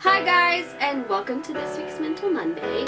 Hi guys, and welcome to this week's Mental Monday.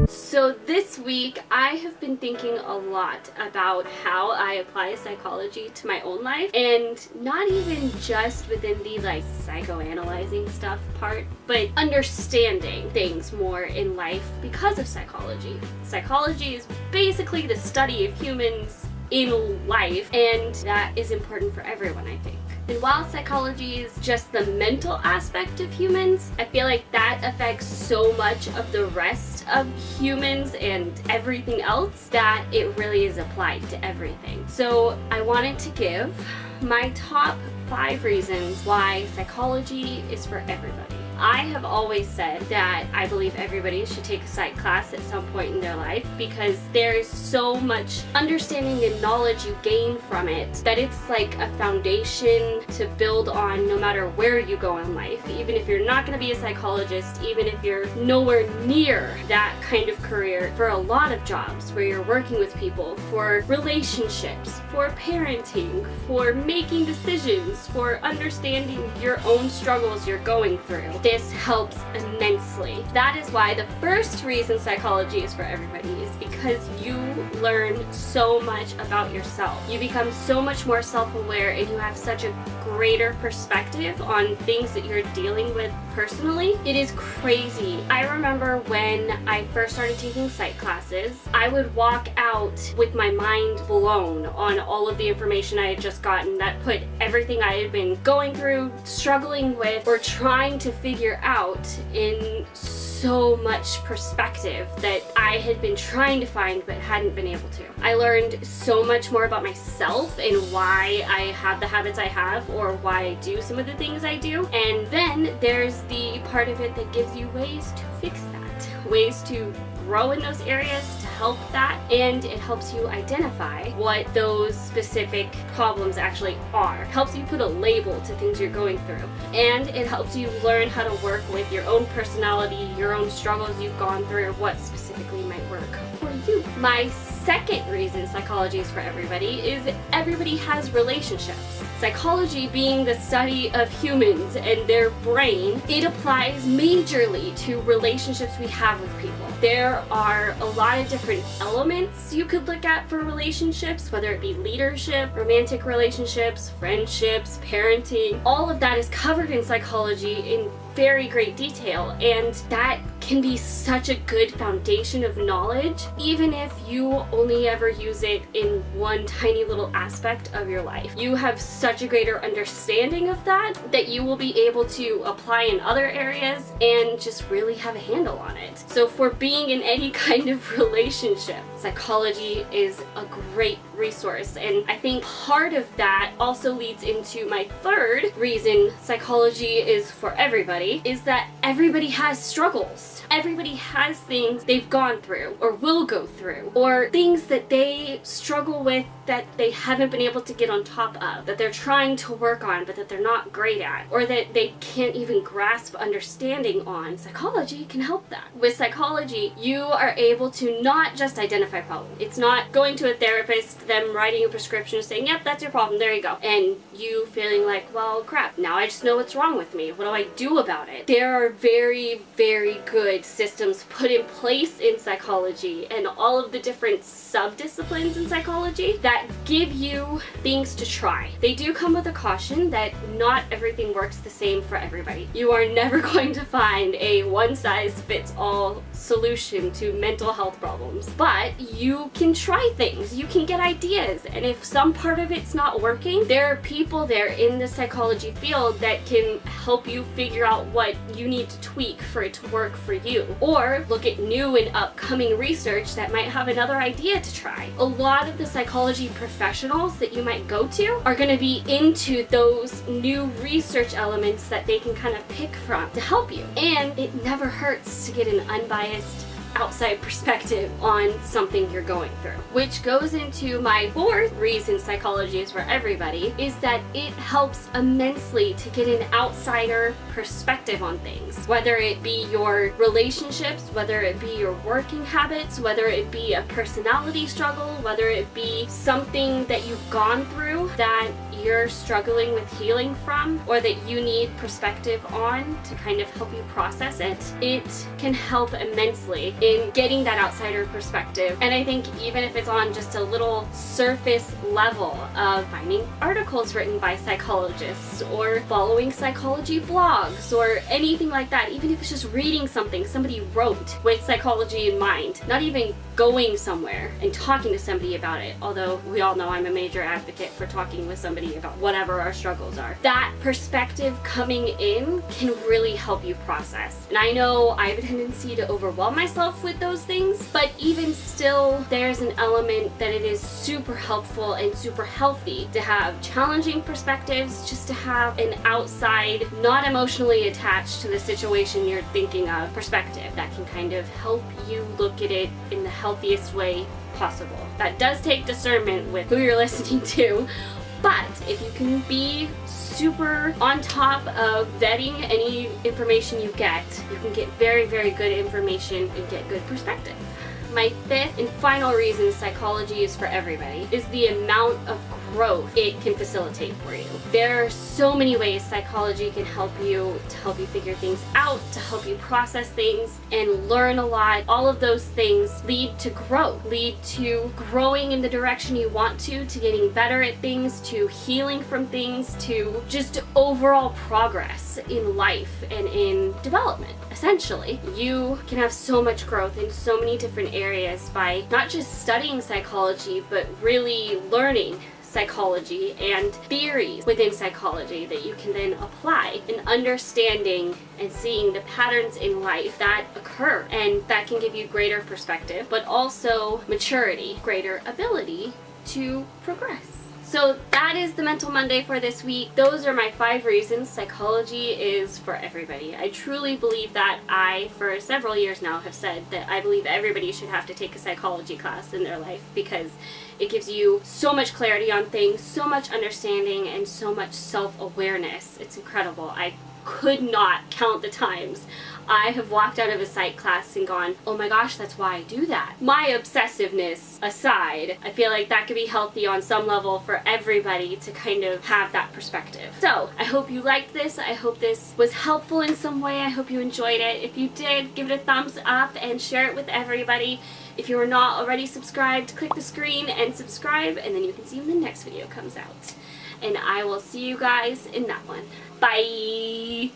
So this week I have been thinking a lot about how I apply psychology to my own life, and not even just within the psychoanalyzing stuff part, but understanding things more in life because of psychology. Psychology is basically the study of humans in life, and that is important for everyone, I think. And while psychology is just the mental aspect of humans, I feel like that affects so much of the rest of humans and everything else that it really is applied to everything. So I wanted to give my top 5 reasons why psychology is for everybody. I have always said that I believe everybody should take a psych class at some point in their life because there's so much understanding and knowledge you gain from it that it's like a foundation to build on no matter where you go in life. Even if you're not going to be a psychologist, even if you're nowhere near that kind of career, for a lot of jobs where you're working with people, for relationships, for parenting, for making decisions, for understanding your own struggles you're going through. This helps immensely. That is why the first reason psychology is for everybody is because you learn so much about yourself. You become so much more self-aware, and you have such a greater perspective on things that you're dealing with personally. It is crazy. I remember when I first started taking psych classes, I would walk out with my mind blown on all of the information I had just gotten that put everything I had been going through, struggling with, or trying to figure out in so much perspective that I had been trying to find but hadn't been able to. I learned so much more about myself and why I have the habits I have, or why I do some of the things I do. And then there's the part of it that gives you ways to fix that, ways to grow in those areas to help that, and it helps you identify what those specific problems actually are. It helps you put a label to things you're going through, and it helps you learn how to work with your own personality, your own struggles you've gone through, what specifically might work for you. My second reason psychology is for everybody is everybody has relationships. Psychology being the study of humans and their brain, it applies majorly to relationships we have with people. There are a lot of different elements you could look at for relationships, whether it be leadership, romantic relationships, friendships, parenting. All of that is covered in psychology in very great detail, and that can be such a good foundation of knowledge, even if you only ever use it in one tiny little aspect of your life. You have such a greater understanding of that you will be able to apply in other areas and just really have a handle on it. So for being in any kind of relationship, psychology is a great resource, and I think part of that also leads into my third reason psychology is for everybody, is that everybody has struggles. Everybody has things they've gone through or will go through, or things that they struggle with that they haven't been able to get on top of, that they're trying to work on but that they're not great at, or that they can't even grasp understanding on. Psychology can help that. With psychology, you are able to not just identify problems. It's not going to a therapist, them writing a prescription saying, yep, that's your problem, there you go, and you feeling like, well, crap, now I just know what's wrong with me. What do I do about it? There are very, very good systems put in place in psychology and all of the different sub-disciplines in psychology that give you things to try. They do come with a caution that not everything works the same for everybody. You are never going to find a one-size-fits-all solution to mental health problems, but you can try things, you can get ideas, and if some part of it's not working, there are people there in the psychology field that can help you figure out what you need to tweak for it to work for you, or look at new and upcoming research that might have another idea to try. A lot of the psychology professionals that you might go to are going to be into those new research elements that they can kind of pick from to help you, and it never hurts to get an unbiased outside perspective on something you're going through. Which goes into my fourth reason psychology is for everybody, is that it helps immensely to get an outsider perspective on things. Whether it be your relationships, whether it be your working habits, whether it be a personality struggle, whether it be something that you've gone through that you're struggling with healing from, or that you need perspective on to kind of help you process it, it can help immensely in getting that outsider perspective. And I think even if it's on just a little surface level of finding articles written by psychologists or following psychology blogs or anything like that, even if it's just reading something somebody wrote with psychology in mind, not even going somewhere and talking to somebody about it, although we all know I'm a major advocate for talking with somebody about whatever our struggles are. That perspective coming in can really help you process. And I know I have a tendency to overwhelm myself with those things, but even still, there's an element that it is super helpful and super healthy to have challenging perspectives, just to have an outside, not emotionally attached to the situation you're thinking of perspective that can kind of help you look at it in the healthiest way possible. That does take discernment with who you're listening to, but if you can be super on top of vetting any information you can get very, very good information and get good perspective. My fifth and final reason psychology is for everybody is the amount of growth it can facilitate for you. There are so many ways psychology can help you, to help you figure things out, to help you process things and learn a lot. All of those things lead to growth, lead to growing in the direction you want to getting better at things, to healing from things, to just overall progress in life and in development. Essentially, you can have so much growth in so many different areas by not just studying psychology, but really learning psychology and theories within psychology that you can then apply, and understanding and seeing the patterns in life that occur, and that can give you greater perspective, but also maturity, greater ability to progress. So that is the Mental Monday for this week. Those are my 5 reasons psychology is for everybody. I truly believe that. I, for several years now, have said that I believe everybody should have to take a psychology class in their life, because it gives you so much clarity on things, so much understanding, and so much self-awareness. It's incredible. I could not count the times I have walked out of a psych class and gone, oh my gosh, that's why I do that. My obsessiveness aside, I feel like that could be healthy on some level for everybody to kind of have that perspective. So I hope you liked this. I hope this was helpful in some way. I hope you enjoyed it. If you did, give it a thumbs up and share it with everybody. If you are not already subscribed, click the screen and subscribe, and then you can see when the next video comes out. And I will see you guys in that one. Bye!